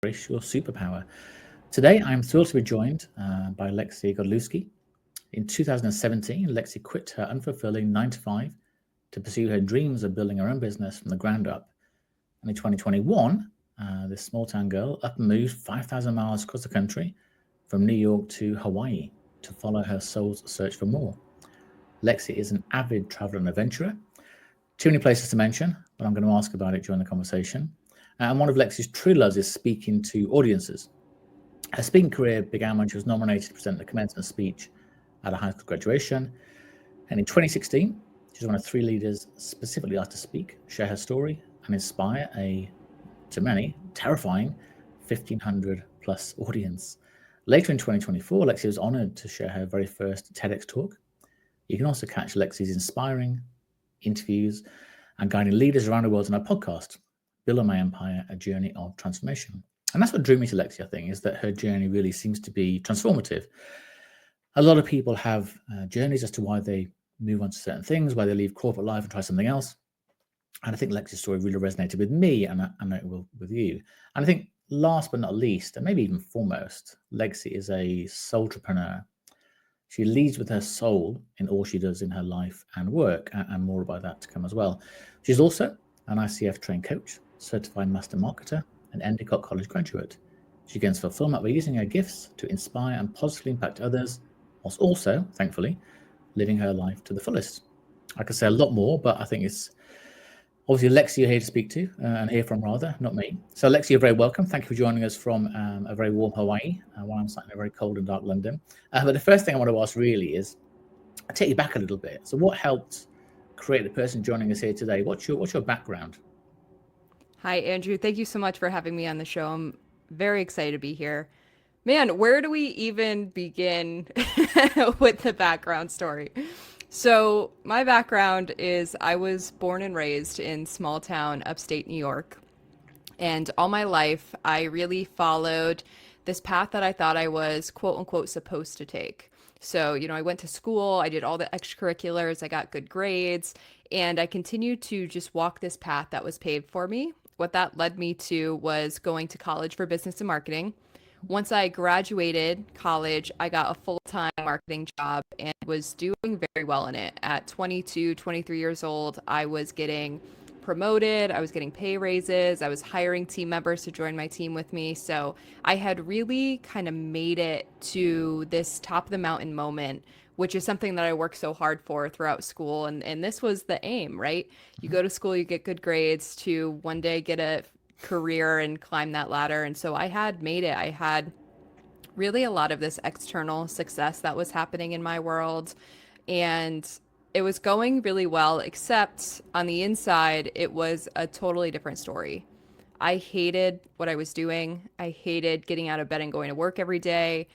embrace your superpower. Today, I'm thrilled to be joined by Lexi Godlewski. In 2017, Lexi quit her unfulfilling 9 to 5 to pursue her dreams of building her own business from the ground up. And in 2021, this small town girl up and moved 5,000 miles across the country from New York to Hawaii to follow her soul's search for more. Lexi is an avid traveler and adventurer. Too many places to mention, but I'm going to ask about it during the conversation. And one of Lexi's true loves is speaking to audiences. Her speaking career began when she was nominated to present the commencement speech at a high school graduation. And in 2016, she's one of 3 leaders specifically asked to speak, share her story, and inspire a, to many, terrifying 1,500 plus audience. Later in 2024, Lexi was honored to share her very first TEDx talk. You can also catch Lexi's inspiring interviews and guiding leaders around the world on our podcast, Building My Empire, A Journey of Transformation. And that's what drew me to Lexi, I think, is that her journey really seems to be transformative. A lot of people have journeys as to why they move on to certain things, why they leave corporate life and try something else. And I think Lexi's story really resonated with me, and I know it will with you. And I think last but not least, and maybe even foremost, Lexi is a soultrepreneur. She leads with her soul in all she does in her life and work, and more about that to come as well. She's also an ICF trained coach, certified master marketer, and Endicott College graduate. She gains fulfillment by using her gifts to inspire and positively impact others, whilst also, thankfully, living her life to the fullest. I could say a lot more, but I think it's obviously Lexi you're here to speak to and hear from, rather, not me. So Lexi, you're very welcome. Thank you for joining us from a very warm Hawaii while I'm sat in a very cold and dark London. But the first thing I want to ask really is, I'll take you back a little bit. So what helped create the person joining us here today? What's your background? Hi, Andrew. Thank you so much for having me on the show. I'm very excited to be here. Man, where do we even begin with the background story? So, my background is I was born and raised in small town upstate New York. And all my life, I really followed this path that I thought I was quote unquote supposed to take. So, I went to school, I did all the extracurriculars, I got good grades, and I continued to just walk this path that was paved for me. What that led me to was going to college for business and marketing. Once I graduated college, I got a full-time marketing job and was doing very well in it. At 22, 23 years old, I was getting promoted, I was getting pay raises, I was hiring team members to join my team with me. So I had really kind of made it to this top of the mountain moment, which is something that I worked so hard for throughout school. And this was the aim, right? You go to school, you get good grades to one day get a career and climb that ladder. And so I had made it. I had really a lot of this external success that was happening in my world. And it was going really well, except on the inside, it was a totally different story. I hated what I was doing. I hated getting out of bed and going to work every day.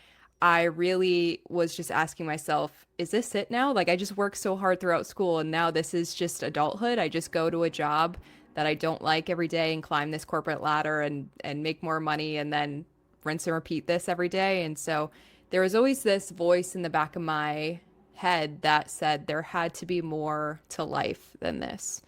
I really was just asking myself, is this it now? Like, I just worked so hard throughout school, and now this is just adulthood. I just go to a job that I don't like every day and climb this corporate ladder and make more money and then rinse and repeat this every day. And so there was always this voice in the back of my head that said there had to be more to life than this.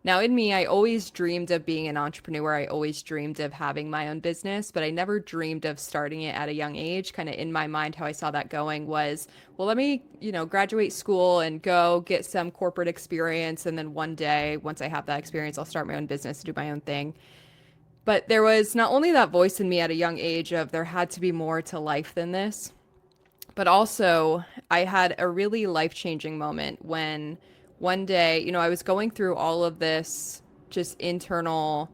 Now, in me, I always dreamed of being an entrepreneur. I always dreamed of having my own business, but I never dreamed of starting it at a young age. Kind of in my mind, how I saw that going was, well, let me, graduate school and go get some corporate experience. And then one day, once I have that experience, I'll start my own business and do my own thing. But there was not only that voice in me at a young age of there had to be more to life than this, but also I had a really life-changing moment when one day, I was going through all of this just internal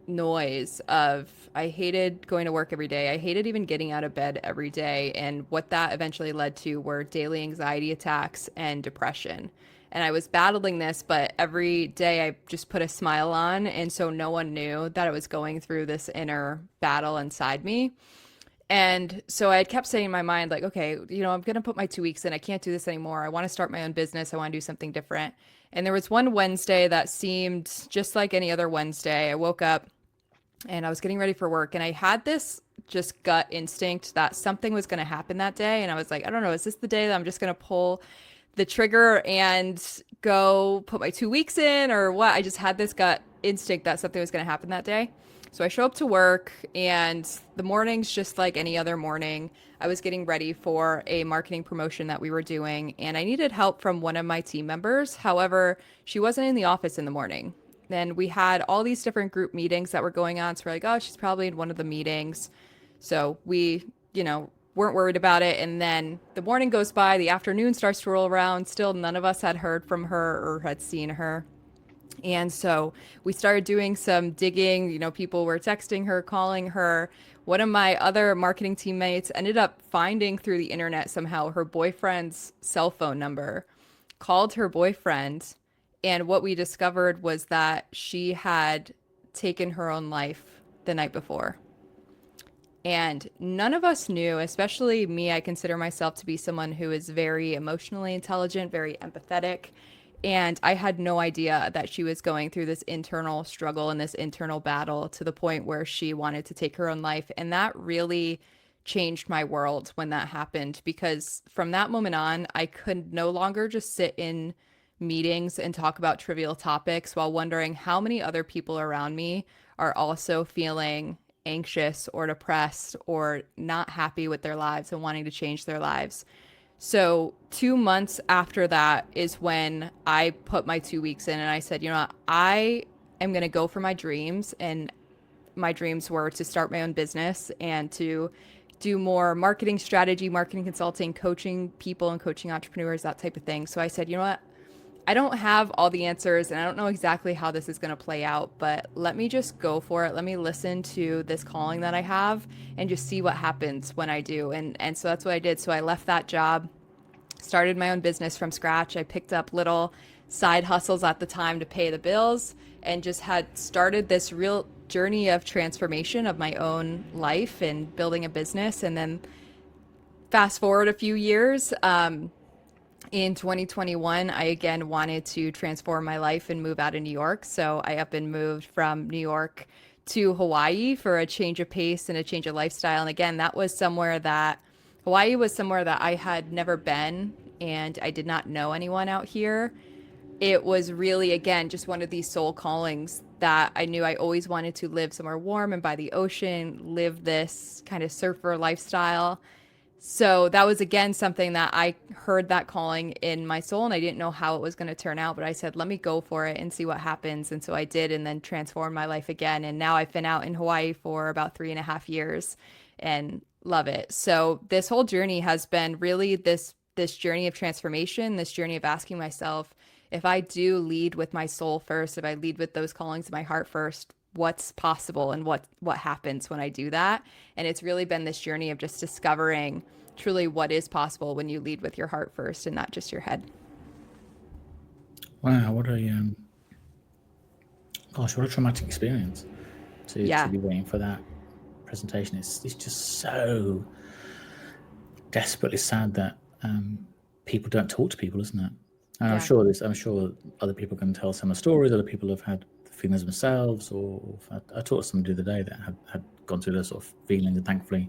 noise of I hated going to work every day. I hated even getting out of bed every day. And what that eventually led to were daily anxiety attacks and depression. And I was battling this, but every day I just put a smile on. And so no one knew that I was going through this inner battle inside me. And so I had kept saying in my mind, like, okay, I'm going to put my 2 weeks in. I can't do this anymore. I want to start my own business. I want to do something different. And there was one Wednesday that seemed just like any other Wednesday. I woke up and I was getting ready for work. And I had this just gut instinct that something was going to happen that day. And I was like, I don't know, is this the day that I'm just going to pull the trigger and go put my 2 weeks in or what? I just had this gut instinct that something was going to happen that day. So I show up to work, and the morning's just like any other morning. I was getting ready for a marketing promotion that we were doing, and I needed help from one of my team members. However, she wasn't in the office in the morning. Then we had all these different group meetings that were going on. So we're like, oh, she's probably in one of the meetings. So we, weren't worried about it. And then the morning goes by, the afternoon starts to roll around. Still, none of us had heard from her or had seen her. And so we started doing some digging. People were texting her, calling her. One of my other marketing teammates ended up finding through the internet somehow her boyfriend's cell phone number, called her boyfriend. And what we discovered was that she had taken her own life the night before. And none of us knew, especially me. I consider myself to be someone who is very emotionally intelligent, very empathetic. And I had no idea that she was going through this internal struggle and this internal battle to the point where she wanted to take her own life. And that really changed my world when that happened, because from that moment on, I could no longer just sit in meetings and talk about trivial topics while wondering how many other people around me are also feeling anxious or depressed or not happy with their lives and wanting to change their lives. So 2 months after that is when I put my 2 weeks in, and I said, I am going to go for my dreams. And my dreams were to start my own business and to do more marketing strategy, marketing consulting, coaching people and coaching entrepreneurs, that type of thing. So I said, I don't have all the answers and I don't know exactly how this is going to play out, but let me just go for it. Let me listen to this calling that I have and just see what happens when I do. And so that's what I did. So I left that job, started my own business from scratch. I picked up little side hustles at the time to pay the bills, and just had started this real journey of transformation of my own life and building a business. And then fast forward a few years, in 2021, I again wanted to transform my life and move out of New York. So I up and moved from New York to Hawaii for a change of pace and a change of lifestyle. And again, Hawaii was somewhere that I had never been, and I did not know anyone out here. It was really, again, just one of these soul callings that I knew I always wanted to live somewhere warm and by the ocean, live this kind of surfer lifestyle. So that was, again, something that I heard that calling in my soul, and I didn't know how it was going to turn out, but I said, let me go for it and see what happens. And so I did, and then transformed my life again. And now I've been out in Hawaii for about 3.5 years and love it. So this whole journey has been really this journey of transformation, this journey of asking myself, if I do lead with my soul first, if I lead with those callings of my heart first, what's possible and what happens when I do that. And it's really been this journey of just discovering truly what is possible when you lead with your heart first and not just your head. Wow, what a traumatic experience to be waiting for that presentation. It's just so desperately sad that people don't talk to people, isn't it? And I'm sure other people can tell similar stories. Other people have had feelings themselves, or I talked to somebody the other day that had gone through those sort of feelings and thankfully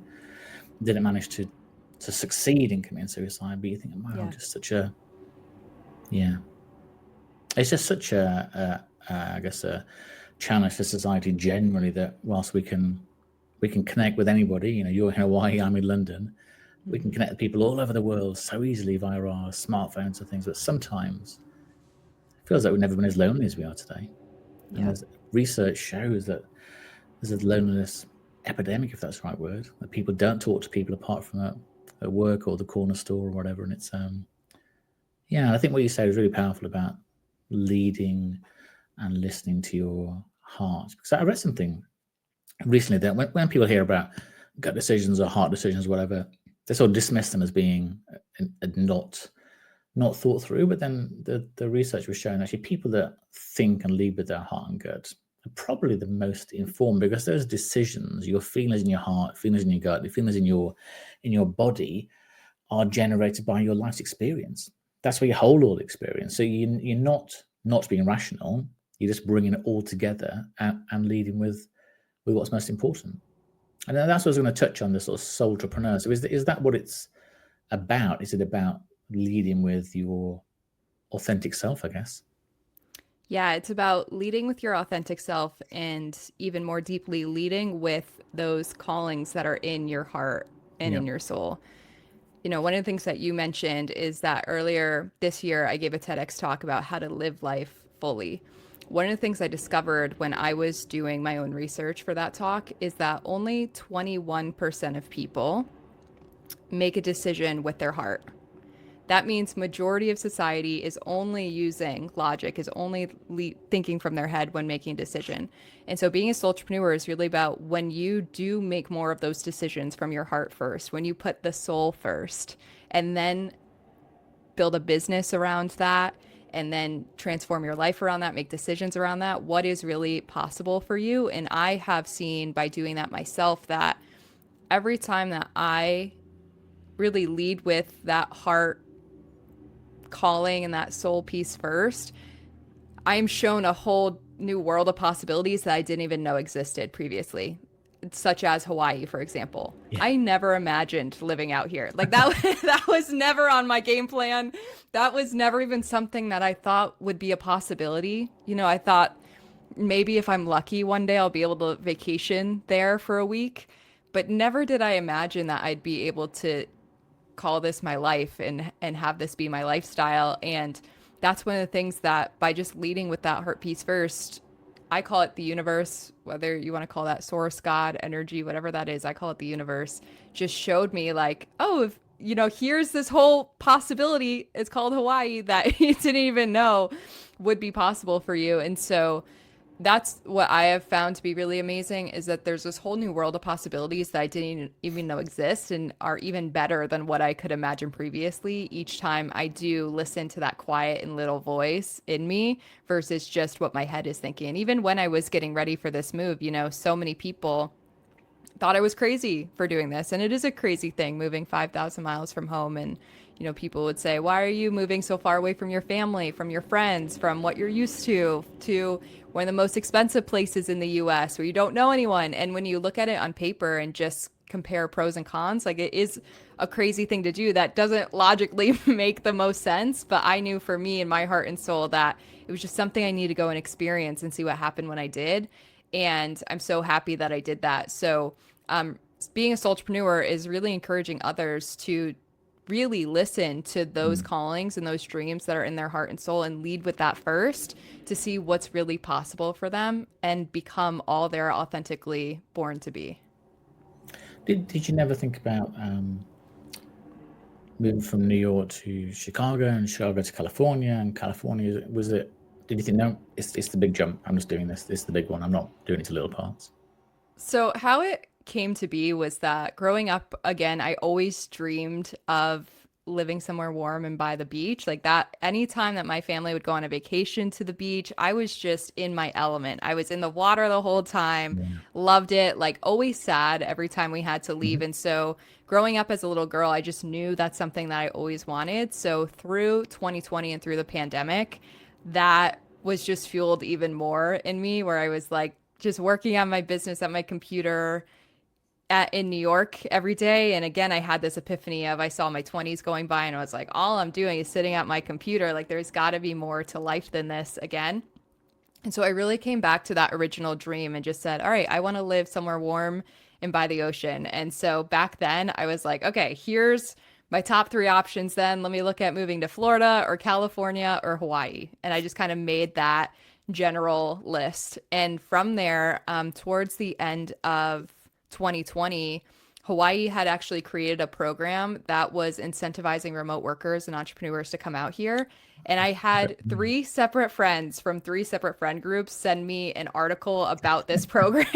didn't manage to succeed in committing suicide. But you think, wow, just such a, it's just such a I guess a challenge for society generally, that whilst we can connect with anybody, you're in Hawaii, I'm in London, we can connect with people all over the world so easily via our smartphones and things, but sometimes it feels like we've never been as lonely as we are today. And as research shows that there's a loneliness epidemic, if that's the right word, that people don't talk to people apart from at work or the corner store or whatever. And it's I think what you said is really powerful about leading and listening to your heart. Because I read something recently that when people hear about gut decisions or heart decisions, whatever, they sort of dismiss them as being not thought through. But then the research was showing actually people that think and lead with their heart and gut are probably the most informed, because those decisions, your feelings in your heart, feelings in your gut, the feelings in your body, are generated by your life's experience. That's where you hold all the experience. So you're not being rational. You're just bringing it all together and leading with what's most important. And that's what I was going to touch on, the sort of soul entrepreneur. So is that what it's about? Is it about leading with your authentic self, I guess? Yeah, it's about leading with your authentic self and even more deeply leading with those callings that are in your heart and Yeah. in your soul. One of the things that you mentioned is that earlier this year, I gave a TEDx talk about how to live life fully. One of the things I discovered when I was doing my own research for that talk is that only 21% of people make a decision with their heart. That means majority of society is only using logic, is only thinking from their head when making a decision. And so being a sole entrepreneur is really about when you do make more of those decisions from your heart first, when you put the soul first, and then build a business around that, and then transform your life around that, make decisions around that, what is really possible for you. And I have seen by doing that myself that every time that I really lead with that heart calling and that soul piece first, I'm shown a whole new world of possibilities that I didn't even know existed previously, such as Hawaii, for example. Yeah. I never imagined living out here. Like that that was never on my game plan. That was never even something that I thought would be a possibility. I thought maybe if I'm lucky one day I'll be able to vacation there for a week, but never did I imagine that I'd be able to call this my life and have this be my lifestyle. And that's one of the things that by just leading with that heart piece first, I call it the universe, whether you want to call that source, God, energy, whatever that is, I call it the universe, just showed me like, oh, if, here's this whole possibility. It's called Hawaii that you didn't even know would be possible for you. And so that's what I have found to be really amazing is that there's this whole new world of possibilities that I didn't even know exist and are even better than what I could imagine previously each time I do listen to that quiet and little voice in me versus just what my head is thinking. And even when I was getting ready for this move, so many people thought I was crazy for doing this. And it is a crazy thing moving 5,000 miles from home. And, people would say, why are you moving so far away from your family, from your friends, from what you're used to one of the most expensive places in the US where you don't know anyone? And when you look at it on paper and just compare pros and cons, like it is a crazy thing to do that doesn't logically make the most sense. But I knew for me in my heart and soul that it was just something I needed to go and experience and see what happened when I did. And I'm so happy that I did that. So being a sole entrepreneur is really encouraging others to really listen to those callings and those dreams that are in their heart and soul and lead with that first to see what's really possible for them and become all they're authentically born to be. Did you never think about moving from New York to Chicago and Chicago to California and California? Did you think, no, it's the big jump. I'm just doing this. This is the big one. I'm not doing it to little parts. So how it came to be was that growing up, again, I always dreamed of living somewhere warm and by the beach. Like that, anytime that my family would go on a vacation to the beach, I was just in my element. I was in the water the whole time, Yeah. loved it, like always sad every time we had to leave. Mhm. And so growing up as a little girl, I just knew that's something that I always wanted. So through 2020 and through the pandemic, that was just fueled even more in me, where I was like just working on my business at my computer in New York every day. And again, I had this epiphany of I saw my 20s going by and I was like, all I'm doing is sitting at my computer. Like there's got to be more to life than this again. And so I really came back to that original dream and just said, all right, I want to live somewhere warm and by the ocean. And so back then I was like, okay, here's my top three options. Then let me look at moving to Florida or California or Hawaii. And I just kind of made that general list. And from there, towards the end of 2020, Hawaii had actually created a program that was incentivizing remote workers and entrepreneurs to come out here. And I had three separate friends from three separate friend groups send me an article about this program.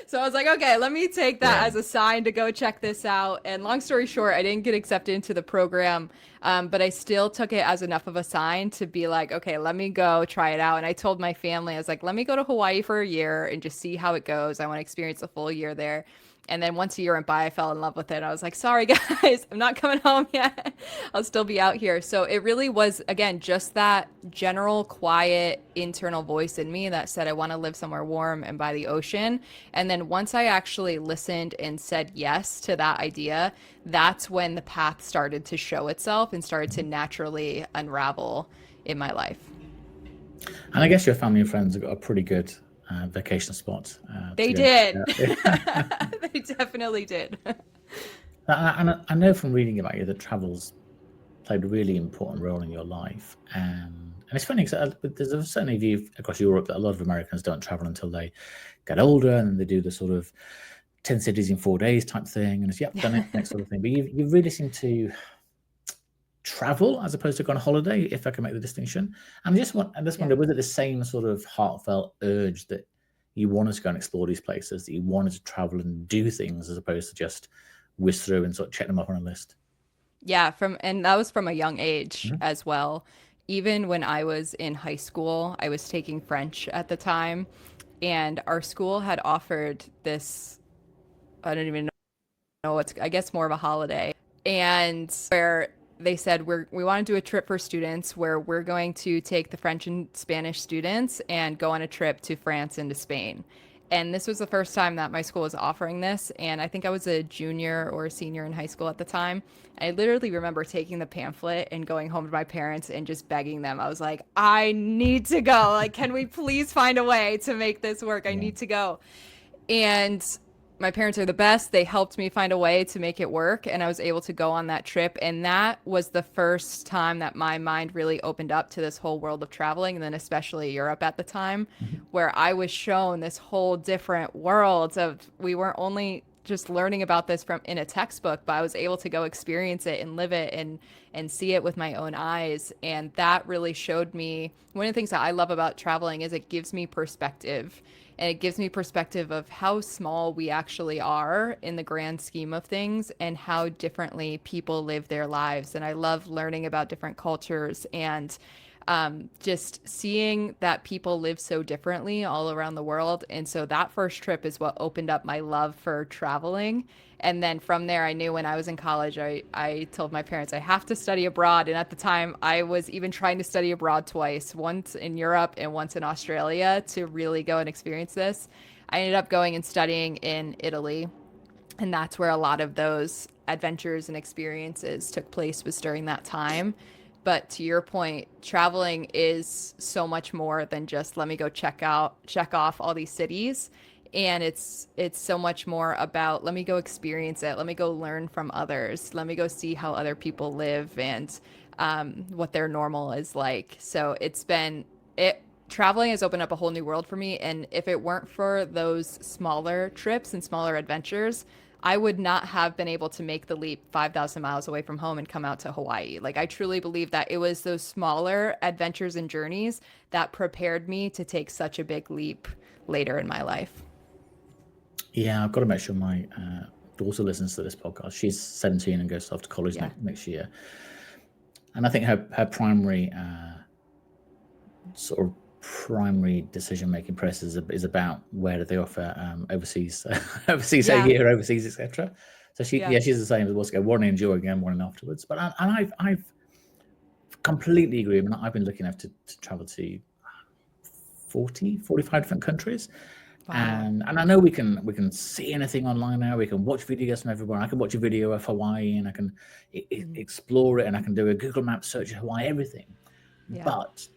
So I was like, okay, let me take that as a sign to go check this out. And long story short, I didn't get accepted into the program, but I still took it as enough of a sign to be like, okay, let me go try it out. And I told my family, I was like, let me go to Hawaii for a year and just see how it goes. I want to experience a full year there. And then once a year went by, I fell in love with it. I was like, sorry, guys, I'm not coming home yet. I'll still be out here. So it really was, again, just that general, quiet, internal voice in me that said, I want to live somewhere warm and by the ocean. And then once I actually listened and said yes to that idea, that's when the path started to show itself and started to naturally unravel in my life. And I guess your family and friends have got a pretty good vacation spot They to go. did. Yeah. They definitely did. And I know from reading about you that travel's played a really important role in your life. And it's funny because there's a certain view across Europe that a lot of Americans don't travel until they get older, and they do the sort of 10 cities in 4 days type thing. And it's, yep, done it, next sort of thing. But you really seem to travel as opposed to go on holiday, if I can make the distinction. And I just wonder, was it the same sort of heartfelt urge that you wanted to go and explore these places, that you wanted to travel and do things as opposed to just whiz through and sort of check them off on a list? Yeah, and that was from a young age Mhm. as well. Even when I was in high school, I was taking French at the time, and our school had offered this, I don't even know, it's I guess more of a holiday, and where they said we want to do a trip for students where we're going to take the French and Spanish students and go on a trip to France and to Spain. And this was the first time that my school was offering this. And I think I was a junior or a senior in high school at the time. I literally remember taking the pamphlet and going home to my parents and just begging them. I was like, I need to go. Like, can we please find a way to make this work? I Yeah. need to go. And my parents are the best. They helped me find a way to make it work, and I was able to go on that trip. And that was the first time that my mind really opened up to this whole world of traveling, and then especially Europe at the time, Mhm. where I was shown this whole different world of, we weren't only just learning about this from in a textbook, but I was able to go experience it and live it and see it with my own eyes. And that really showed me, one of the things that I love about traveling is it gives me perspective, and it gives me perspective of how small we actually are in the grand scheme of things and how differently people live their lives. And I love learning about different cultures and just seeing that people live so differently all around the world. And so that first trip is what opened up my love for traveling. And then from there, I knew when I was in college, I told my parents I have to study abroad. And at the time, I was even trying to study abroad twice, once in Europe and once in Australia, to really go and experience this. I ended up going and studying in Italy. And that's where a lot of those adventures and experiences took place, was during that time. But to your point, traveling is so much more than just let me go check off all these cities. And it's so much more about let me go experience it, let me go learn from others, let me go see how other people live, and what their normal is like. So it traveling has opened up a whole new world for me. And if it weren't for those smaller trips and smaller adventures, I would not have been able to make the leap 5,000 miles away from home and come out to Hawaii. Like, I truly believe that it was those smaller adventures and journeys that prepared me to take such a big leap later in my life. Yeah, I've got to make sure my daughter listens to this podcast. She's 17 and goes off to college Yeah. next year. And I think her primary sort of primary decision-making process is about where do they offer overseas overseas a Yeah. year, overseas, etc. So Yeah. she's the same as what's going, one enjoy again, one afterwards. But I've completely agree. I mean, I've been looking to travel to 45 different countries. Wow. And I know we can see anything online now. We can watch videos from everywhere. I can watch a video of Hawaii and I can explore it, and I can do a Google Maps search of Hawaii, everything. Yeah. But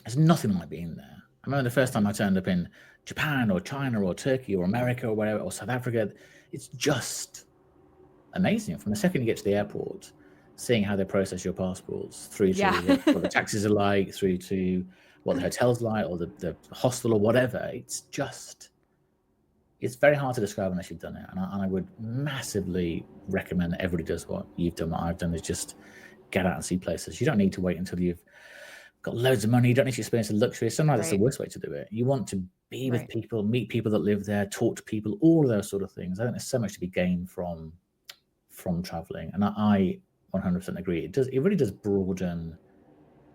there's nothing like being there. I remember the first time I turned up in Japan or China or Turkey or America or wherever, or South Africa. It's just amazing. From the second you get to the airport, seeing how they process your passports, through to Yeah. what the taxis are like, through to what the hotel's like, or the hostel or whatever. It's very hard to describe unless you've done it. And I would massively recommend that everybody does what you've done, what I've done, is just get out and see places. You don't need to wait until you've got loads of money. You don't need to experience the luxury. Sometimes that's the worst way to do it. You want to be with people, meet people that live there, talk to people, all of those sort of things. I think there's so much to be gained from traveling. And I 100% agree. It really does broaden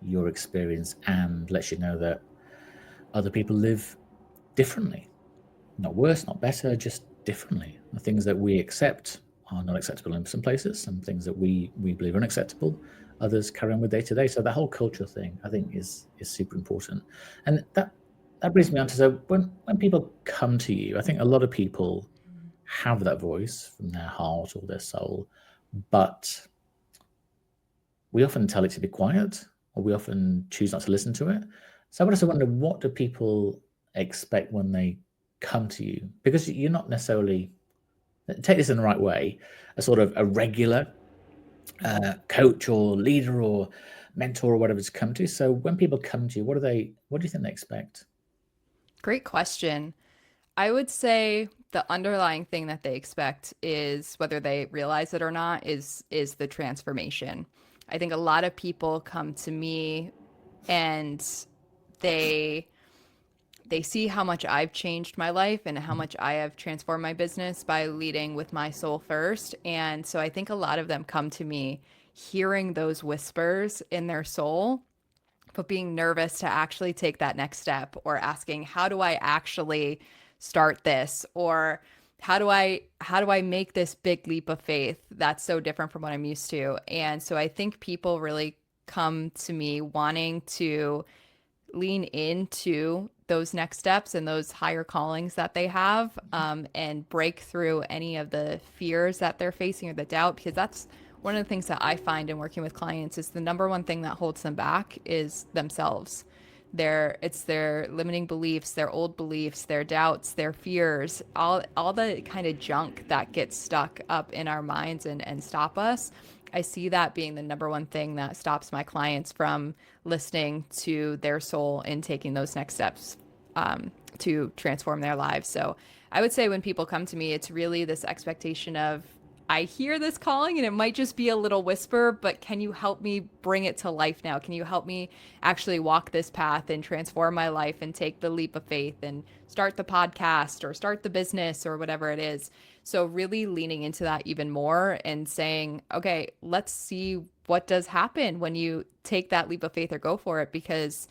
your experience and lets you know that other people live differently. Not worse, not better, just differently. The things that we accept are not acceptable in some places. Some things that we believe are unacceptable, others carry on with day to day. So that whole culture thing, I think, is super important. And that brings me on to, so when people come to you, I think a lot of people have that voice from their heart or their soul, but we often tell it to be quiet, or we often choose not to listen to it. So I also wonder, what do people expect when they come to you? Because you're not necessarily, take this in the right way, a sort of a regular coach or leader or mentor or whatever to come to. So when people come to you, what do you think they expect? Great question. I would say the underlying thing that they expect is, whether they realize it or not, is the transformation. I think a lot of people come to me and they they see how much I've changed my life and how much I have transformed my business by leading with my soul first. And so I think a lot of them come to me hearing those whispers in their soul, but being nervous to actually take that next step, or asking, how do I actually start this? Or how do I make this big leap of faith that's so different from what I'm used to? And so I think people really come to me wanting to lean into those next steps and those higher callings that they have, and break through any of the fears that they're facing or the doubt, because that's one of the things that I find in working with clients is the number one thing that holds them back is themselves. It's their limiting beliefs, their old beliefs, their doubts, their fears, all the kind of junk that gets stuck up in our minds and stop us. I see that being the number one thing that stops my clients from listening to their soul and taking those next steps, to transform their lives. So I would say when people come to me, it's really this expectation of, I hear this calling and it might just be a little whisper, but can you help me bring it to life now? Can you help me actually walk this path and transform my life and take the leap of faith and start the podcast or start the business or whatever it is? So really leaning into that even more and saying, okay, let's see what does happen when you take that leap of faith or go for it. Because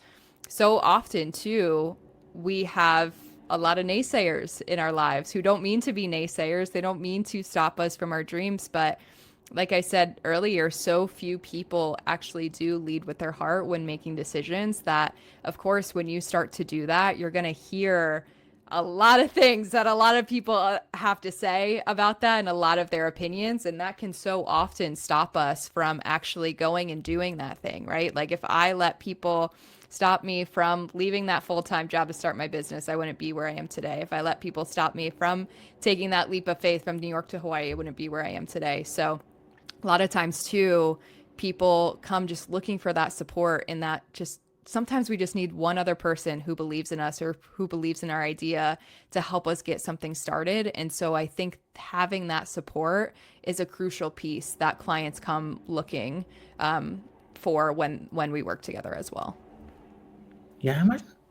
so often too, we have a lot of naysayers in our lives who don't mean to be naysayers. They don't mean to stop us from our dreams. But like I said earlier, so few people actually do lead with their heart when making decisions, that, of course, when you start to do that, you're going to hear a lot of things that a lot of people have to say about that, and a lot of their opinions. And that can so often stop us from actually going and doing that thing, right? Like if I let people stop me from leaving that full-time job to start my business, I wouldn't be where I am today. If I let people stop me from taking that leap of faith from New York to Hawaii, I wouldn't be where I am today. So a lot of times too, people come just looking for that support, and that just sometimes we just need one other person who believes in us or who believes in our idea to help us get something started. And so I think having that support is a crucial piece that clients come looking, for when we work together as well. Yeah,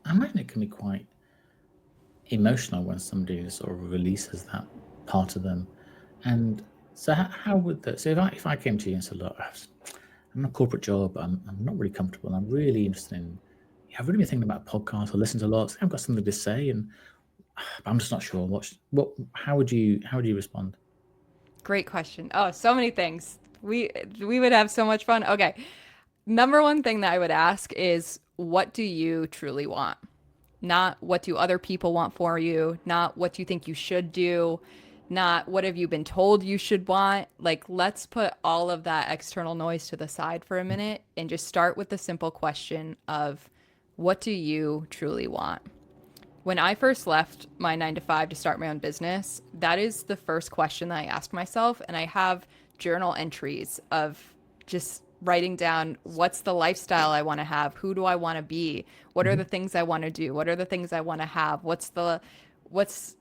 I imagine it can be quite emotional when somebody sort of releases that part of them. And so, how would that? So, if I came to you and said, "Look, I'm in a corporate job. I'm not really comfortable. I'm really interested in. Yeah, I've really been thinking about podcasts. I listen to lots. I've got something to say, and I'm just not sure. What? How would you respond?" Great question. Oh, so many things. We would have so much fun. Okay. Number one thing that I would ask is, what do you truly want? Not what do other people want for you, not what you think you should do, not what have you been told you should want. Like, let's put all of that external noise to the side for a minute and just start with the simple question of, what do you truly want? When I first left my 9 to 5 to start my own business, that is the first question that I asked myself. And I have journal entries of just writing down, what's the lifestyle I want to have? Who do I want to be? What are the things I want to do? What are the things I want to have? What's the life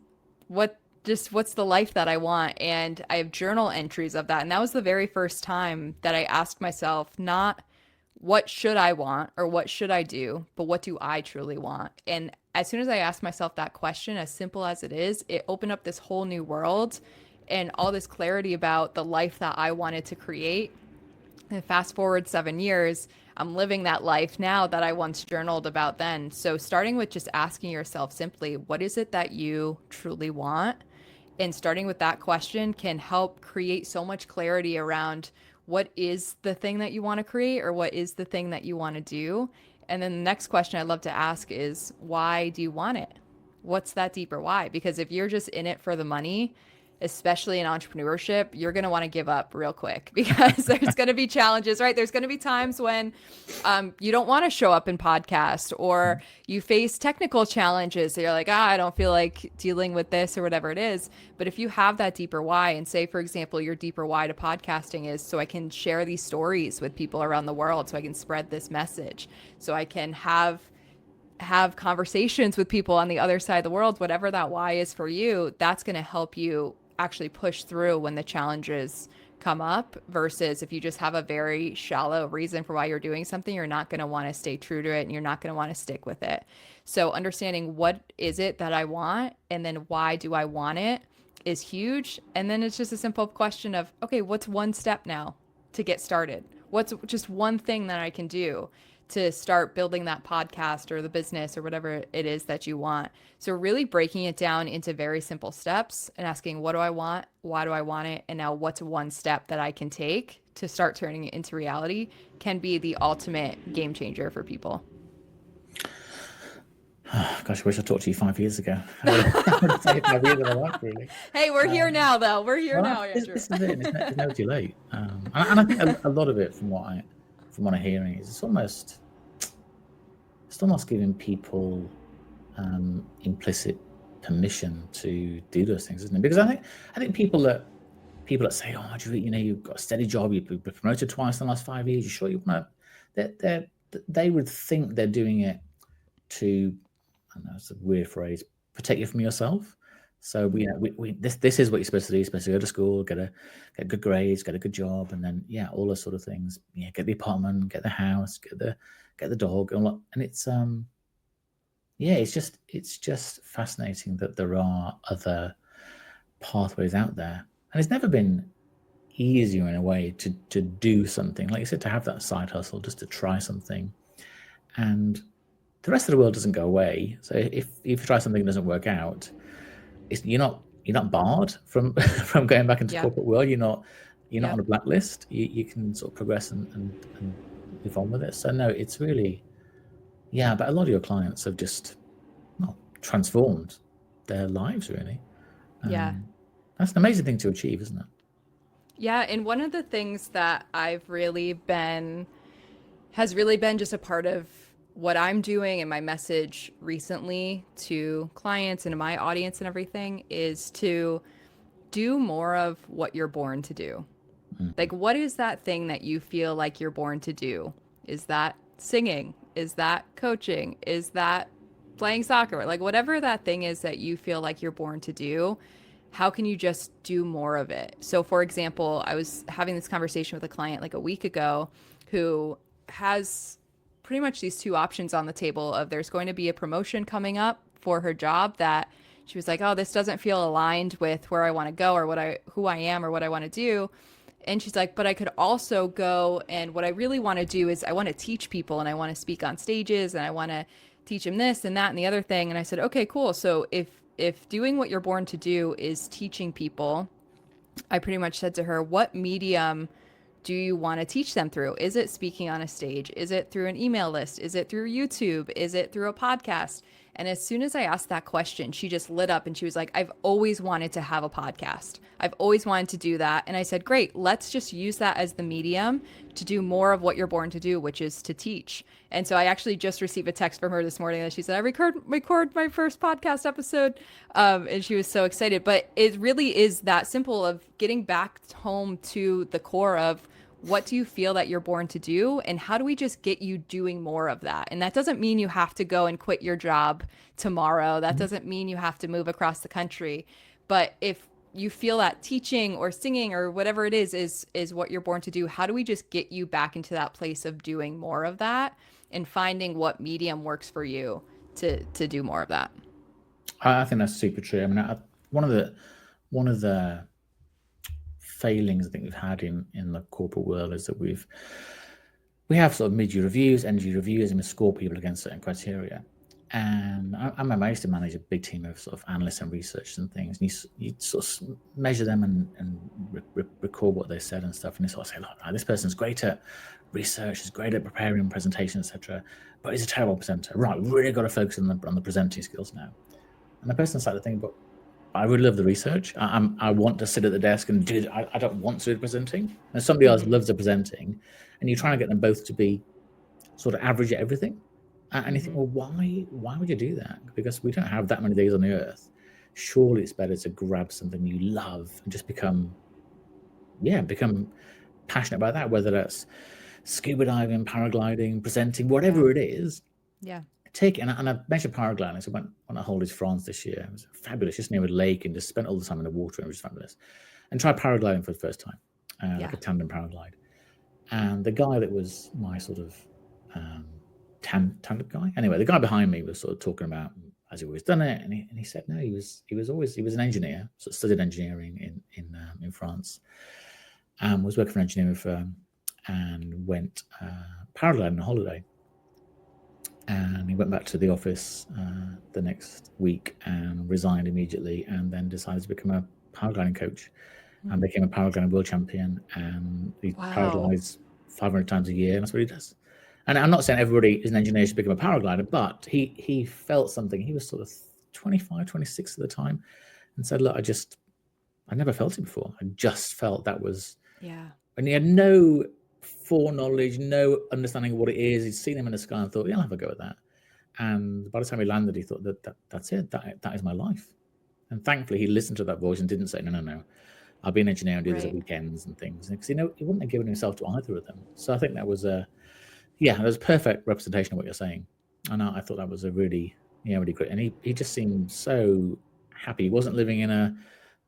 that I want? And I have journal entries of that. And that was the very first time that I asked myself, not what should I want or what should I do, but what do I truly want? And as soon as I asked myself that question, as simple as it is, it opened up this whole new world and all this clarity about the life that I wanted to create. And fast forward 7 years, I'm living that life now that I once journaled about then. So starting with just asking yourself simply, what is it that you truly want? And starting with that question can help create so much clarity around what is the thing that you want to create or what is the thing that you want to do. And then the next question I'd love to ask is, why do you want it? What's that deeper why? Because if you're just in it for the money, especially in entrepreneurship, you're going to want to give up real quick because there's going to be challenges, right? There's going to be times when you don't want to show up in podcast, or you face technical challenges. So you're like, I don't feel like dealing with this or whatever it is. But if you have that deeper why, and say, for example, your deeper why to podcasting is so I can share these stories with people around the world, so I can spread this message, so I can have conversations with people on the other side of the world, whatever that why is for you, that's going to help you actually push through when the challenges come up, versus if you just have a very shallow reason for why you're doing something, you're not going to want to stay true to it and you're not going to want to stick with it. So understanding what is it that I want and then why do I want it is huge. And then it's just a simple question of, okay, what's one step now to get started? What's just one thing that I can do to start building that podcast or the business or whatever it is that you want? So really breaking it down into very simple steps and asking, what do I want? Why do I want it? And now what's one step that I can take to start turning it into reality can be the ultimate game changer for people. Gosh, I wish I talked to you 5 years ago. I would have taken 5 years of my life, really. Hey, we're here now, though. We're here now, Andrew. This is it. It's never too late. And I think a lot of it, from what I'm hearing, is it's almost giving people implicit permission to do those things, isn't it? Because I think people that say, oh, you've got a steady job, you've been promoted twice in the last 5 years, you sure you want to? They would think they're doing it to, I don't know, it's a weird phrase, protect you from yourself. So this is what you're supposed to do. You're supposed to go to school, get good grades, get a good job, and then all those sort of things. Get the apartment, get the house, get the dog, and it's it's just fascinating that there are other pathways out there, and it's never been easier in a way to do something, like you said, to have that side hustle, just to try something, and the rest of the world doesn't go away. So if you try something that doesn't work out, you're not barred from from going back into the corporate world. You're not on a blacklist. You can sort of progress and move on with it. So no, it's really, but a lot of your clients have just transformed their lives, really. That's an amazing thing to achieve, isn't it? Yeah, and one of the things that has really been just a part of what I'm doing and my message recently to clients and to my audience and everything is to do more of what you're born to do. Like, what is that thing that you feel like you're born to do? Is that singing? Is that coaching? Is that playing soccer? Like, whatever that thing is that you feel like you're born to do, how can you just do more of it? So, for example, I was having this conversation with a client like a week ago who has pretty much these two options on the table of there's going to be a promotion coming up for her job that she was like, oh, this doesn't feel aligned with where I want to go or who I am or what I want to do. And she's like, but I could also go, and what I really want to do is I want to teach people and I want to speak on stages and I want to teach them this and that and the other thing. And I said, okay, cool. So if doing what you're born to do is teaching people, I pretty much said to her, what medium do you want to teach them through? Is it speaking on a stage? Is it through an email list? Is it through YouTube? Is it through a podcast? And as soon as I asked that question, she just lit up and she was like, I've always wanted to have a podcast. I've always wanted to do that. And I said, great, let's just use that as the medium to do more of what you're born to do, which is to teach. And so I actually just received a text from her this morning that she said, I record my first podcast episode. And she was so excited. But it really is that simple of getting back home to the core of, what do you feel that you're born to do? And how do we just get you doing more of that? And that doesn't mean you have to go and quit your job tomorrow. That doesn't mean you have to move across the country. But if you feel that teaching or singing or whatever it is what you're born to do, how do we just get you back into that place of doing more of that and finding what medium works for you to do more of that? I think that's super true. I mean, one of the failings I think we've had in the corporate world is that we have sort of mid-year reviews, end-year reviews, and we score people against certain criteria. And I used to manage a big team of sort of analysts and researchers and things. And you sort of measure them and record what they said and stuff. And you sort of say, look, this person's great at research, is great at preparing presentations, etc. But he's a terrible presenter. Right, we've really got to focus on the presenting skills now. And the person started thinking, but I really love the research. I want to sit at the desk and do. I don't want to do the presenting. And somebody else loves the presenting, and you're trying to get them both to be sort of average at everything. And you think, well, why would you do that? Because we don't have that many days on the earth. Surely it's better to grab something you love and just become passionate about that, whether that's scuba diving, paragliding, presenting, whatever it is. Yeah. Take it. And I mentioned paragliding. So I went on a holiday to France this year. It was fabulous, just near a lake, and just spent all the time in the water, and it was fabulous. And tried paragliding for the first time, like a tandem paraglide. And the guy that was my sort of tandem guy, anyway, the guy behind me was sort of talking about, has he always done it? And he said no, he was an engineer, so studied engineering in France, and was working for an engineering firm, and went paragliding on a holiday. And he went back to the office the next week and resigned immediately, and then decided to become a paragliding coach, and became a paragliding world champion. And he paraglides 500 times a year, and that's what he does. And I'm not saying everybody is an engineer should become a paraglider, but he felt something. He was sort of 25, 26 at the time, and said, look, I never felt it before. I just felt that was, and he had no foreknowledge, no understanding of what it is. He'd seen him in the sky and thought, yeah, I'll have a go at that. And by the time he landed, he thought that's it. That is my life. And thankfully, he listened to that voice and didn't say, no, I'll be an engineer and do this at weekends and things. Because he wouldn't have given himself to either of them. So I think that was a perfect representation of what you're saying. And I thought that was a really great. And he just seemed so happy. He wasn't living in a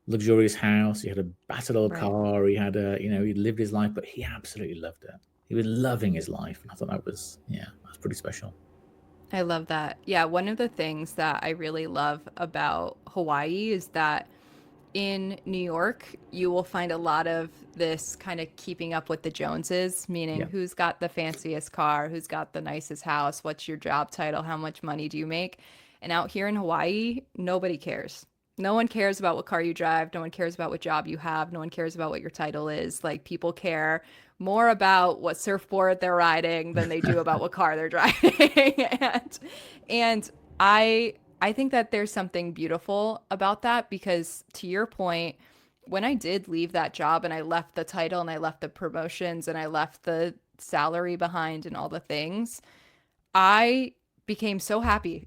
luxurious house. He had a battered old car. He had he lived his life, but he absolutely loved it. He was loving his life. And I thought that was pretty special. I love that. Yeah, one of the things that I really love about Hawaii is that in New York, you will find a lot of this kind of keeping up with the Joneses, meaning who's got the fanciest car, who's got the nicest house, what's your job title, how much money do you make? And out here in Hawaii, nobody cares. No one cares about what car you drive. No one cares about what job you have. No one cares about what your title is. Like, people care more about what surfboard they're riding than they do about what car they're driving. and I think that there's something beautiful about that, because to your point, when I did leave that job and I left the title and I left the promotions and I left the salary behind and all the things, I became so happy.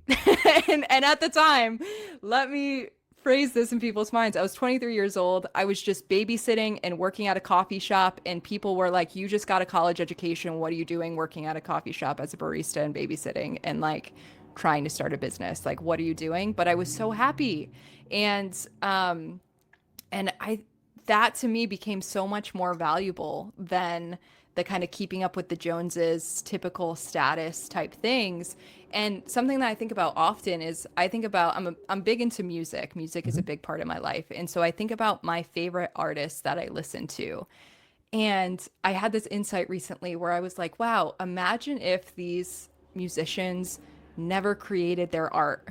and at the time, let me phrase this in people's minds. I was 23 years old. I was just babysitting and working at a coffee shop, and people were like, you just got a college education. What are you doing working at a coffee shop as a barista and babysitting and like trying to start a business? Like, what are you doing? But I was so happy. And that to me became so much more valuable than the kind of keeping up with the Joneses, typical status type things. And something that I think about often is I'm big into music. Music is a big part of my life. And so I think about my favorite artists that I listen to. And I had this insight recently where I was like, wow, imagine if these musicians never created their art.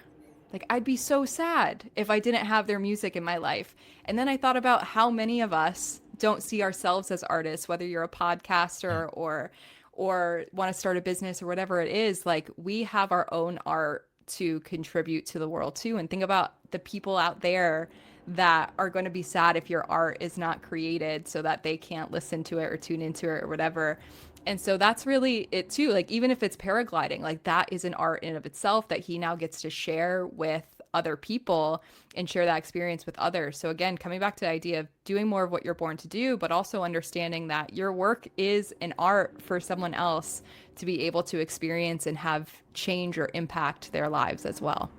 Like, I'd be so sad if I didn't have their music in my life. And then I thought about how many of us don't see ourselves as artists, whether you're a podcaster or want to start a business or whatever it is. Like, we have our own art to contribute to the world too. And think about the people out there that are going to be sad if your art is not created, so that they can't listen to it or tune into it or whatever. And so that's really it too. Like, even if it's paragliding, like, that is an art in of itself that he now gets to share with other people and share that experience with others. So again, coming back to the idea of doing more of what you're born to do, but also understanding that your work is an art for someone else to be able to experience and have change or impact their lives as well.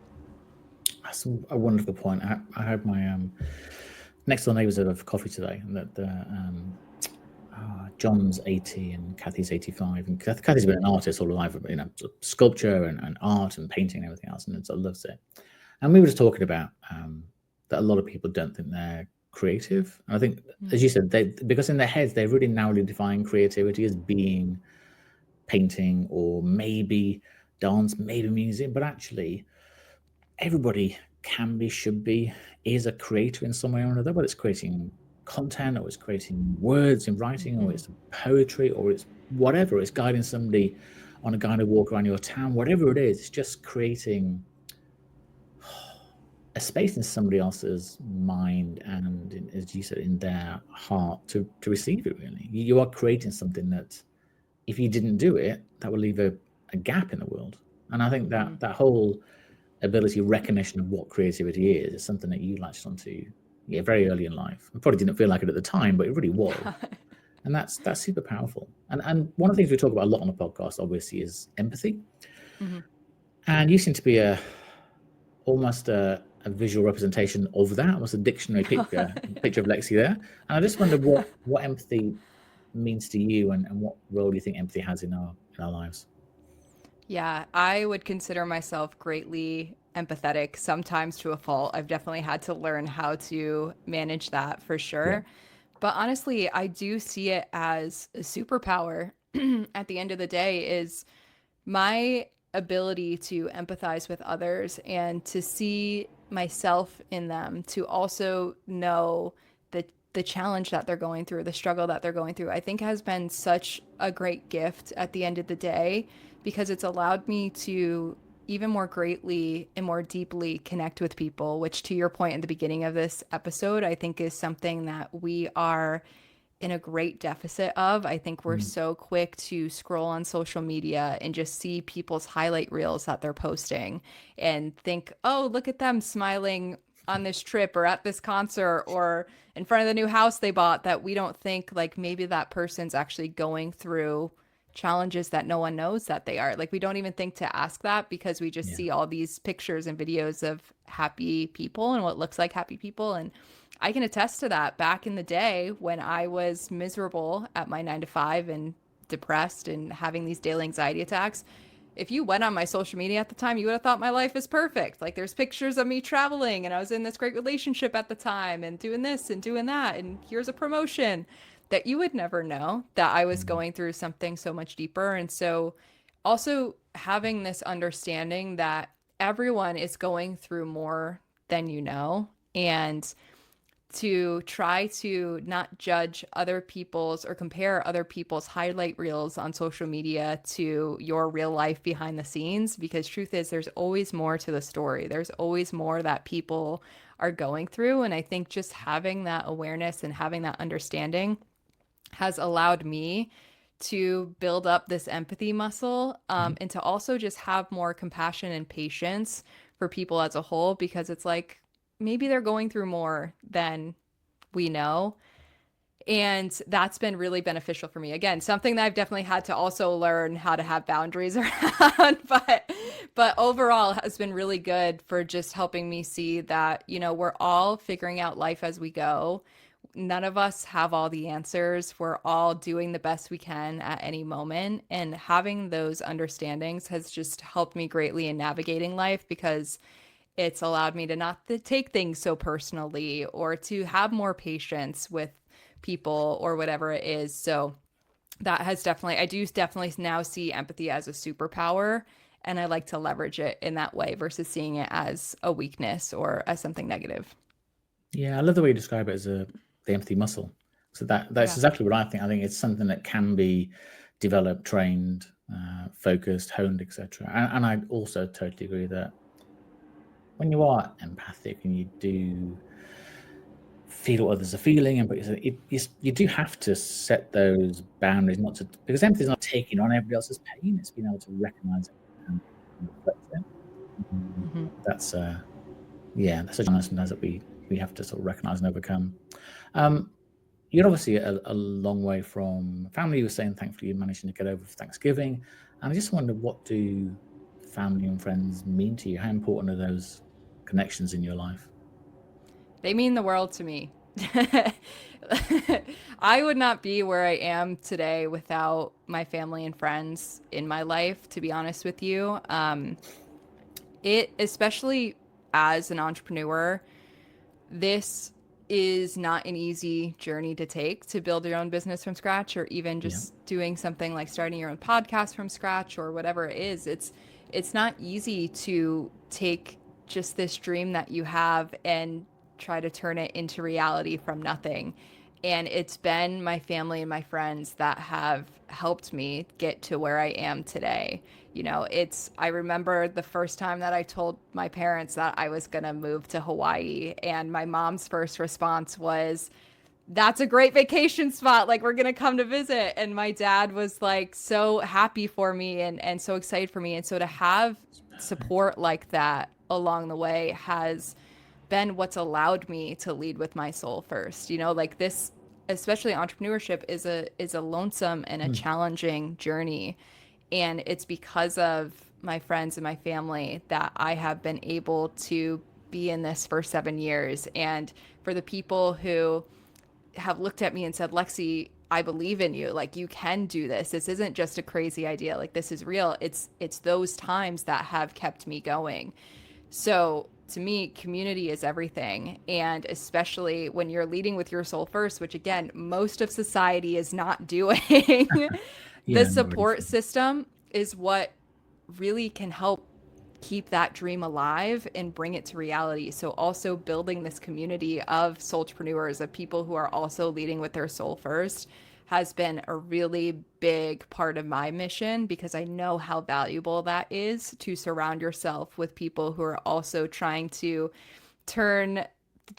That's a wonderful point. I had my next door neighbours over for coffee today, and that John's 80 and Kathy's 85, and Kathy's been an artist all her life, sculpture and art and painting and everything else, and sort of loves it. And we were just talking about that a lot of people don't think they're creative. And I think, as you said, because in their heads they really narrowly define creativity as being painting or maybe dance, maybe music, but actually everybody can be, should be, is a creator in some way or another, whether it's creating content or it's creating words in writing or it's poetry or it's whatever, it's guiding somebody on a guided walk around your town, whatever it is, it's just creating a space in somebody else's mind and, as you said, in their heart to receive it. Really, you are creating something that, if you didn't do it, that would leave a gap in the world. And I think that that whole ability, recognition of what creativity is something that you latched onto, very early in life. I probably didn't feel like it at the time, but it really was. And that's super powerful. And one of the things we talk about a lot on the podcast, obviously, is empathy. And you seem to be almost a visual representation of that, almost a dictionary picture of Lexi there. And I just wonder what empathy means to you, and what role do you think empathy has in our lives? Yeah, I would consider myself greatly empathetic, sometimes to a fault. I've definitely had to learn how to manage that for Yeah. sure. But honestly, I do see it as a superpower at the end of the day, is my ability to empathize with others and to see myself in them, to also know the challenge that they're going through, the struggle that they're going through, I think has been such a great gift at the end of the day, because it's allowed me to even more greatly and more deeply connect with people, which, to your point in the beginning of this episode, I think is something that we are in a great deficit of. I think we're so quick to scroll on social media and just see people's highlight reels that they're posting and think, oh, look at them smiling on this trip or at this concert or in front of the new house they bought, that we don't think like maybe that person's actually going through challenges that no one knows that they are. Like, we don't even think to ask that, because we just Yeah. see all these pictures and videos of happy people and what looks like happy people. And I can attest to that. Back in the day when I was miserable at my 9 to 5 and depressed and having these daily anxiety attacks, if you went on my social media at the time, you would have thought my life is perfect. Like, there's pictures of me traveling and I was in this great relationship at the time and doing this and doing that. And here's a promotion, that you would never know that I was going through something so much deeper. And so also having this understanding that everyone is going through more than you know, and to try to not judge other people's or compare other people's highlight reels on social media to your real life behind the scenes, because truth is there's always more to the story. There's always more that people are going through. And I think just having that awareness and having that understanding has allowed me to build up this empathy muscle, and to also just have more compassion and patience for people as a whole, because it's like maybe they're going through more than we know. And that's been really beneficial for me. Again, something that I've definitely had to also learn how to have boundaries around, but overall has been really good for just helping me see that, we're all figuring out life as we go. None of us have all the answers. We're all doing the best we can at any moment. And having those understandings has just helped me greatly in navigating life, because it's allowed me to not take things so personally, or to have more patience with people or whatever it is. So that has definitely, I do definitely now see empathy as a superpower, and I like to leverage it in that way versus seeing it as a weakness or as something negative. Yeah, I love the way you describe it as the empathy muscle. So that's Yeah. exactly what I think. I think it's something that can be developed, trained, focused, honed, etc. And I also totally agree that when you are empathic and you do feel what others are feeling, and but you do have to set those boundaries, not to, because empathy is not taking on everybody else's pain. It's being able to recognize it and reflect it. That's that's a challenge sometimes that we have to sort of recognize and overcome. You're obviously a long way from family. You were saying, thankfully, you're managing to get over Thanksgiving. And I just wonder, what do family and friends mean to you? How important are those connections in your life? They mean the world to me. I would not be where I am today without my family and friends in my life, to be honest with you. It, especially as an entrepreneur, this is not an easy journey to take, to build your own business from scratch, or even Yeah. just doing something like starting your own podcast from scratch or whatever it is. It's not easy to take just this dream that you have and try to turn it into reality from nothing. And it's been my family and my friends that have helped me get to where I am today. I remember the first time that I told my parents that I was going to move to Hawaii, and my mom's first response was, "That's a great vacation spot. Like, we're going to come to visit." And my dad was like so happy for me and so excited for me. And so to have support like that along the way has been what's allowed me to lead with my soul first. Like this, especially entrepreneurship is a lonesome and a challenging journey. And it's because of my friends and my family that I have been able to be in this for 7 years. And for the people who have looked at me and said, "Lexi, I believe in you. Like, you can do this. This isn't just a crazy idea. Like, this is real." It's those times that have kept me going. So to me, community is everything. And especially when you're leading with your soul first, which again, most of society is not doing, the Yeah, not ready support for it. system is what really can help keep that dream alive and bring it to reality. So also building this community of soulpreneurs, of people who are also leading with their soul first, has been a really big part of my mission, because I know how valuable that is, to surround yourself with people who are also trying to turn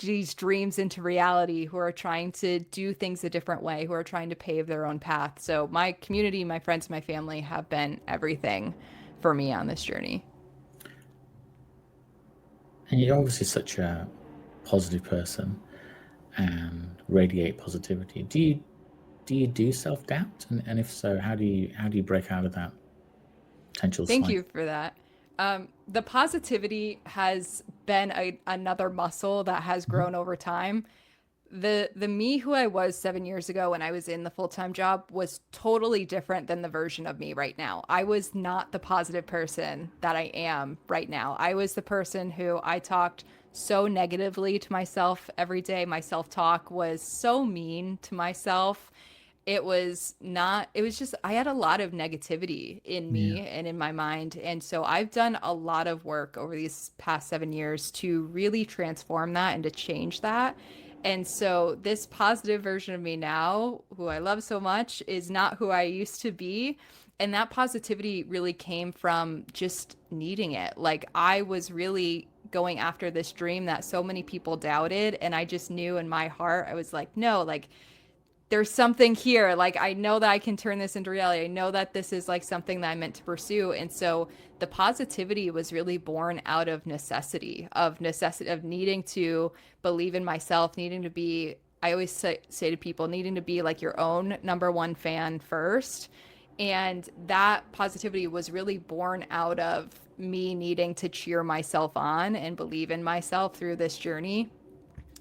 these dreams into reality, who are trying to do things a different way, who are trying to pave their own path. So my community, my friends, my family have been everything for me on this journey. And you're obviously such a positive person and radiate positivity. Do you do self doubt? And if so, how do you break out of that potential Thank you cycle? for that. The positivity has been another muscle that has Mhm. grown over time. The me who I was 7 years ago when I was in the full-time job was totally different than the version of me right now. I was not the positive person that I am right now. I was the person who I talked so negatively to myself every day. My self-talk was so mean to myself. It was just, I had a lot of negativity in Yeah. me and in my mind. And so I've done a lot of work over these past 7 years to really transform that and to change that. And so this positive version of me now, who I love so much, is not who I used to be. And that positivity really came from just needing it. Like, I was really going after this dream that so many people doubted. And I just knew in my heart, I was like, no, like, there's something here. Like, I know that I can turn this into reality. I know that this is like something that I meant to pursue. And so the positivity was really born out of necessity of needing to believe in myself, needing to be, I always say to people, needing to be like your own number one fan first. And that positivity was really born out of me needing to cheer myself on and believe in myself through this journey.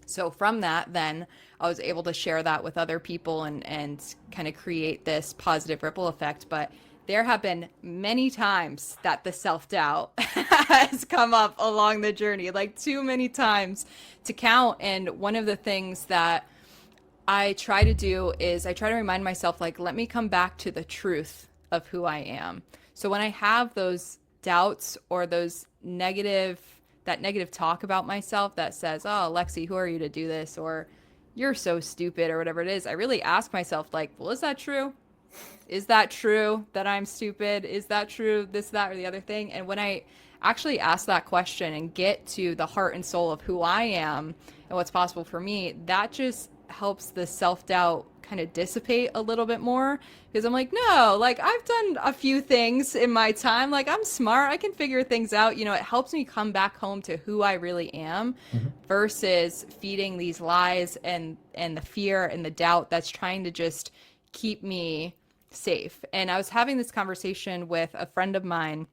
So from that, then I was able to share that with other people and kind of create this positive ripple effect. But there have been many times that the self-doubt has come up along the journey, like too many times to count. And one of the things that I try to do is I try to remind myself, like, let me come back to the truth of who I am. So when I have those doubts or that negative talk about myself that says, "Oh, Lexi, who are you to do this?" or "You're so stupid," or whatever it is, I really ask myself, like, well, is that true? Is that true that I'm stupid? Is that true? This, that, or the other thing? And when I actually ask that question and get to the heart and soul of who I am and what's possible for me, that just helps the self doubt kind of dissipate a little bit more, because I'm like, no, like, I've done a few things in my time. Like, I'm smart. I can figure things out. It helps me come back home to who I really am Mhm. versus feeding these lies and the fear and the doubt that's trying to just keep me safe. And I was having this conversation with a friend of mine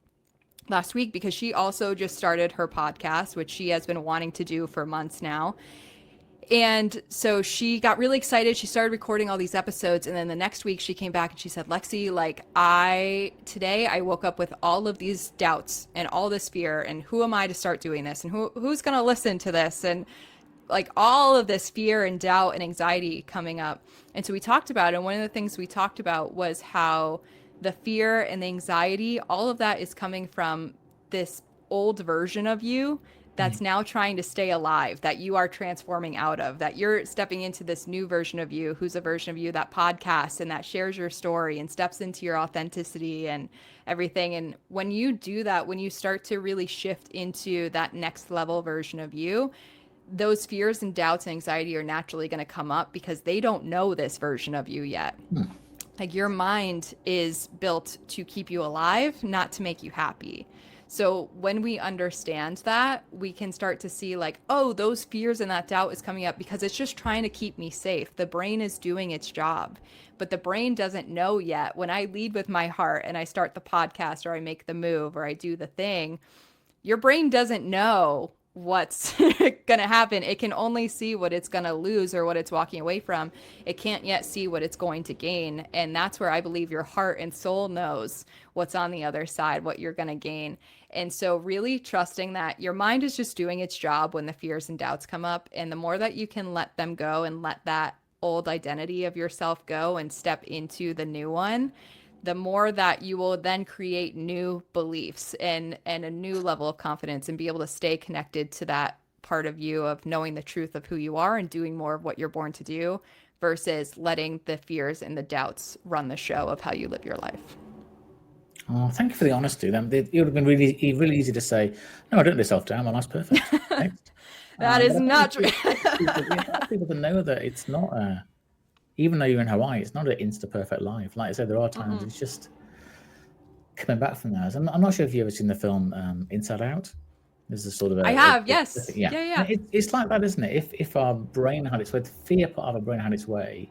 last week because she also just started her podcast, which she has been wanting to do for months now. And so she got really excited. She started recording all these episodes. And then the next week she came back and she said, "Lexi, like, today I woke up with all of these doubts and all this fear. And who am I to start doing this? And who's going to listen to this?" And like all of this fear and doubt and anxiety coming up. And so we talked about it. And one of the things we talked about was how the fear and the anxiety, all of that is coming from this old version of you that's now trying to stay alive, that you are transforming out of, that you're stepping into this new version of you, who's a version of you that podcasts and that shares your story and steps into your authenticity and everything. And when you do that, when you start to really shift into that next level version of you, those fears and doubts and anxiety are naturally going to come up because they don't know this version of you yet. Like your mind is built to keep you alive, not to make you happy. So when we understand that, we can start to see like, oh, those fears and that doubt is coming up because it's just trying to keep me safe. The brain is doing its job, but the brain doesn't know yet. When I lead with my heart and I start the podcast or I make the move or I do the thing, your brain doesn't know what's going to happen. It can only see what it's going to lose or what it's walking away from. It can't yet see what it's going to gain. And that's where I believe your heart and soul knows what's on the other side, what you're going to gain. And so really trusting that your mind is just doing its job when the fears and doubts come up. And the more that you can let them go and let that old identity of yourself go and step into the new one, the more that you will then create new beliefs and a new level of confidence and be able to stay connected to that part of you of knowing the truth of who you are and doing more of what you're born to do versus letting the fears and the doubts run the show of how you live your life. Oh, thank you for the honesty. Then it would have been really easy to say, "No, I don't do self-doubt. My life's perfect." Next. That is not true. People to know that it's not even though you're in Hawaii, it's not an insta-perfect life. Like I said, there are times it's just coming back from those. I'm not sure if you've ever seen the film Inside Out. This is sort of I have, yes. Yeah. It's like that, isn't it? If our brain had its way, the fear part of our brain had its way,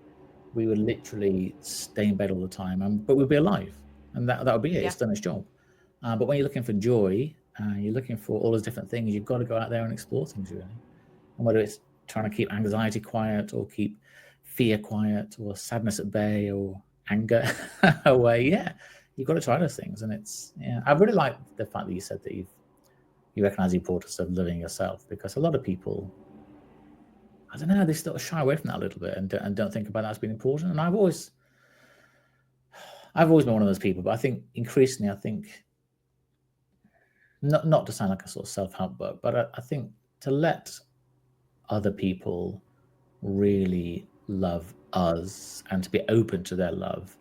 we would literally stay in bed all the time, but we'd be alive, and that would be it. It's done its job. But when you're looking for joy, you're looking for all those different things. You've got to go out there and explore things, really. And whether it's trying to keep anxiety quiet or keep fear quiet or sadness at bay or anger away, you've got to try those things. And I really like the fact that you said that you recognize the importance of loving yourself, because a lot of people, I don't know, they sort of shy away from that a little bit and don't think about that as being important. And I've always been one of those people, but I think increasingly, not to sound like a sort of self-help book, but I think to let other people really love us and to be open to their love,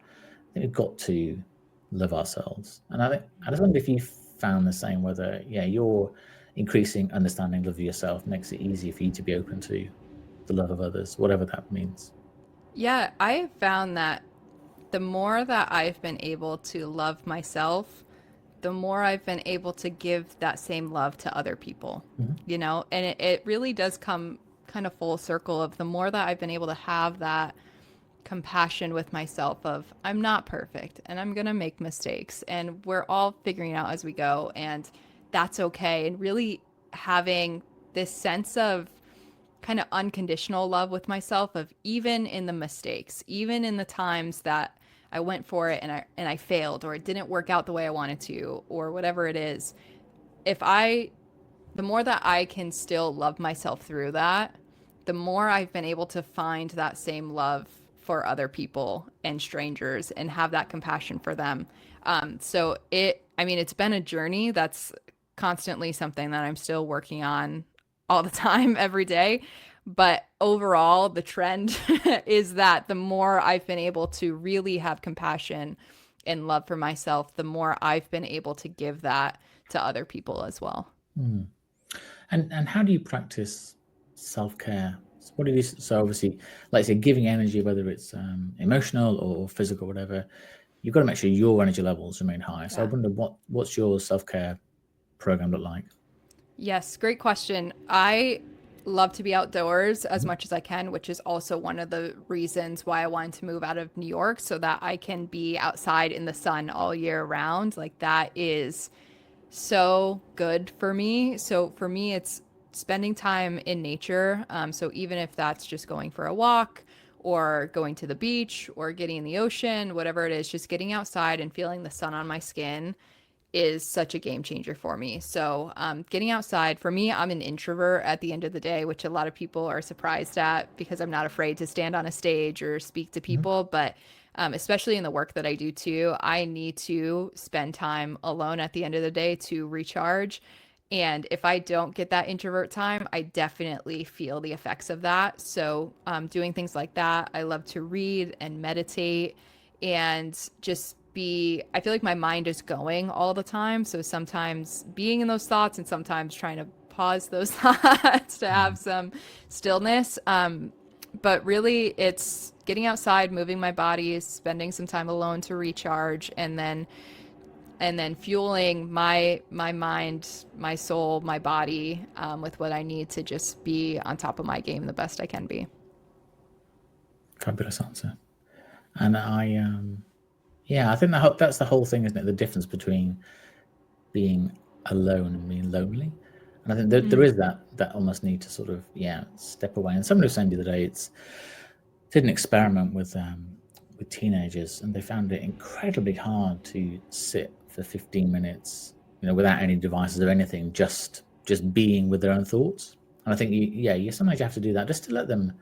I think we've got to love ourselves. And I just wonder if you found the same, whether your increasing understanding of yourself makes it easier for you to be open to the love of others, whatever that means. Yeah, I have found that the more that I've been able to love myself, the more I've been able to give that same love to other people, and it really does come kind of full circle of the more that I've been able to have that compassion with myself of I'm not perfect and I'm going to make mistakes and we're all figuring it out as we go, and that's okay. And really having this sense of kind of unconditional love with myself of even in the mistakes, even in the times that I went for it and I failed or it didn't work out the way I wanted to or whatever it is, the more that I can still love myself through that, the more I've been able to find that same love for other people and strangers and have that compassion for them. So it's been a journey that's constantly something that I'm still working on all the time, every day. But overall, the trend is that the more I've been able to really have compassion and love for myself, the more I've been able to give that to other people as well. And how do you practice self-care? So obviously, like I say, giving energy, whether it's emotional or physical, whatever, you've got to make sure your energy levels remain high. So I wonder what's your self-care program look like? Yes, great question. I love to be outdoors as much as I can, which is also one of the reasons why I wanted to move out of New York, so that I can be outside in the sun all year round. Like that is so good for me. So for me, it's spending time in nature. So even if that's just going for a walk or going to the beach or getting in the ocean, whatever it is, just getting outside and feeling the sun on my skin is such a game changer for me. So getting outside, for me, I'm an introvert at the end of the day, which a lot of people are surprised at because I'm not afraid to stand on a stage or speak to people. But especially in the work that I do too, I need to spend time alone at the end of the day to recharge. And if I don't get that introvert time, I definitely feel the effects of that. So, doing things like that, I love to read and meditate and just I feel like my mind is going all the time. So sometimes being in those thoughts and sometimes trying to pause those thoughts to have some stillness. But really, it's getting outside, moving my body, spending some time alone to recharge, and then fueling my mind, my soul, my body with what I need to just be on top of my game the best I can be. Fabulous answer. And I think that's the whole thing, isn't it? The difference between being alone and being lonely. And I think there is that almost need to sort of step away. And somebody was saying the other day, did an experiment with teenagers, and they found it incredibly hard to sit for 15 minutes, without any devices or anything, just being with their own thoughts. And I think sometimes you have to do that just to let them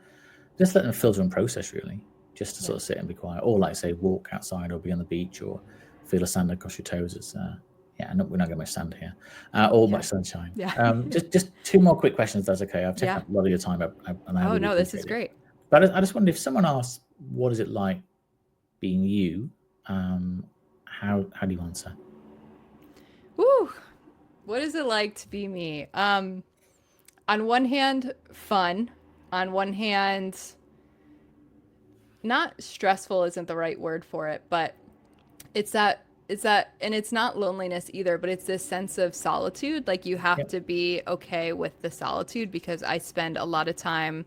filter and process, really, just to sort of sit and be quiet, or like say walk outside or be on the beach or feel the sand across your toes. It's we're not getting much sand here, or much sunshine. Just two more quick questions, if that's okay. I've taken up a lot of your time, and I really this is great. But I just wondered, if someone asks, what is it like being you? How do you answer? Woo! What is it like to be me? On one hand, fun. On one hand, not stressful isn't the right word for it, but it's that, and it's not loneliness either, but it's this sense of solitude. Like, you have to be okay with the solitude, because I spend a lot of time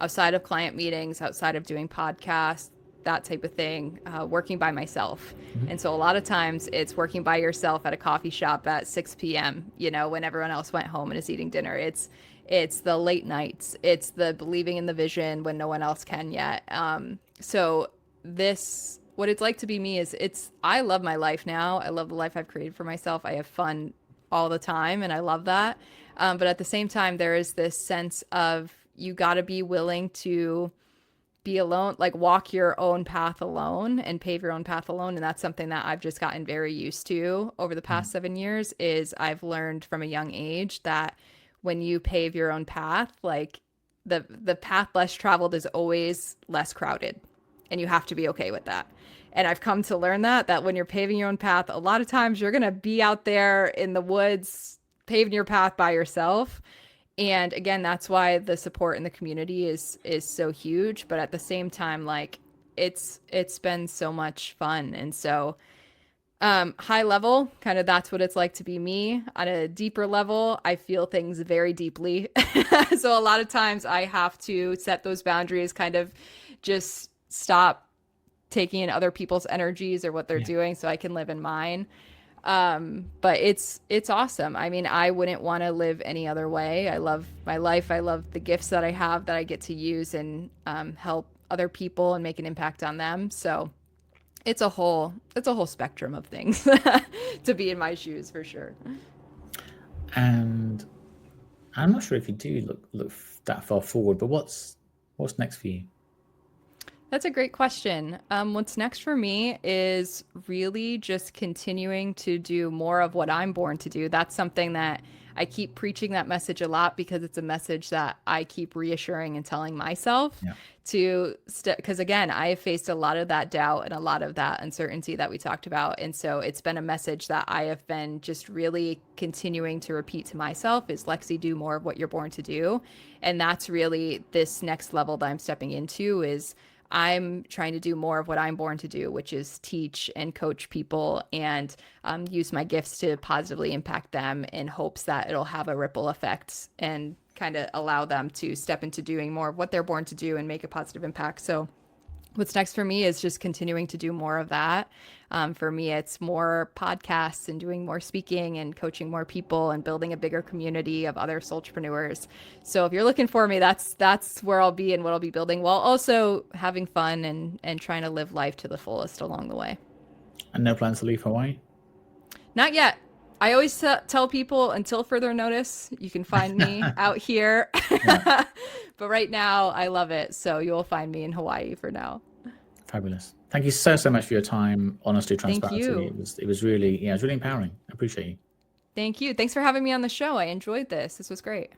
outside of client meetings, outside of doing podcasts, that type of thing, working by myself. And so a lot of times it's working by yourself at a coffee shop at 6 p.m., when everyone else went home and is eating dinner. It's the late nights. It's the believing in the vision when no one else can yet. So what it's like to be me is I love my life now. I love the life I've created for myself. I have fun all the time, and I love that. But at the same time, there is this sense of, you got to be willing to be alone, like walk your own path alone and pave your own path alone. And that's something that I've just gotten very used to over the past 7 years. Is I've learned from a young age that when you pave your own path, like the path less traveled is always less crowded, and you have to be okay with that. And I've come to learn that when you're paving your own path, a lot of times you're going to be out there in the woods paving your path by yourself. And again, that's why the support in the community is so huge. But at the same time, like, it's been so much fun. And so high level, kind of, that's what it's like to be me. On a deeper level, I feel things very deeply. So a lot of times I have to set those boundaries, kind of just stop taking in other people's energies or what they're doing, so I can live in mine. But it's awesome. I mean, I wouldn't want to live any other way. I love my life. I love the gifts that I have that I get to use and help other people and make an impact on them. So it's a whole spectrum of things to be in my shoes, for sure. And I'm not sure if you do look that far forward, but what's next for you? That's a great question. What's next for me is really just continuing to do more of what I'm born to do. That's something that I keep preaching that message a lot, because it's a message that I keep reassuring and telling myself because again, I have faced a lot of that doubt and a lot of that uncertainty that we talked about. And so it's been a message that I have been just really continuing to repeat to myself is, Lexi, do more of what you're born to do. And that's really this next level that I'm stepping into, is I'm trying to do more of what I'm born to do, which is teach and coach people and use my gifts to positively impact them, in hopes that it'll have a ripple effect and kind of allow them to step into doing more of what they're born to do and make a positive impact. So what's next for me is just continuing to do more of that. For me, it's more podcasts and doing more speaking and coaching more people and building a bigger community of other soulpreneurs. So if you're looking for me, that's where I'll be and what I'll be building, while also having fun and trying to live life to the fullest along the way. And no plans to leave Hawaii? Not yet. I always tell people, until further notice, you can find me out here. But right now, I love it. So you'll find me in Hawaii for now. Fabulous. Thank you so much for your time, honesty, transparency. Thank you. It was really, it was really empowering. I appreciate you. Thank you. Thanks for having me on the show. I enjoyed this. This was great.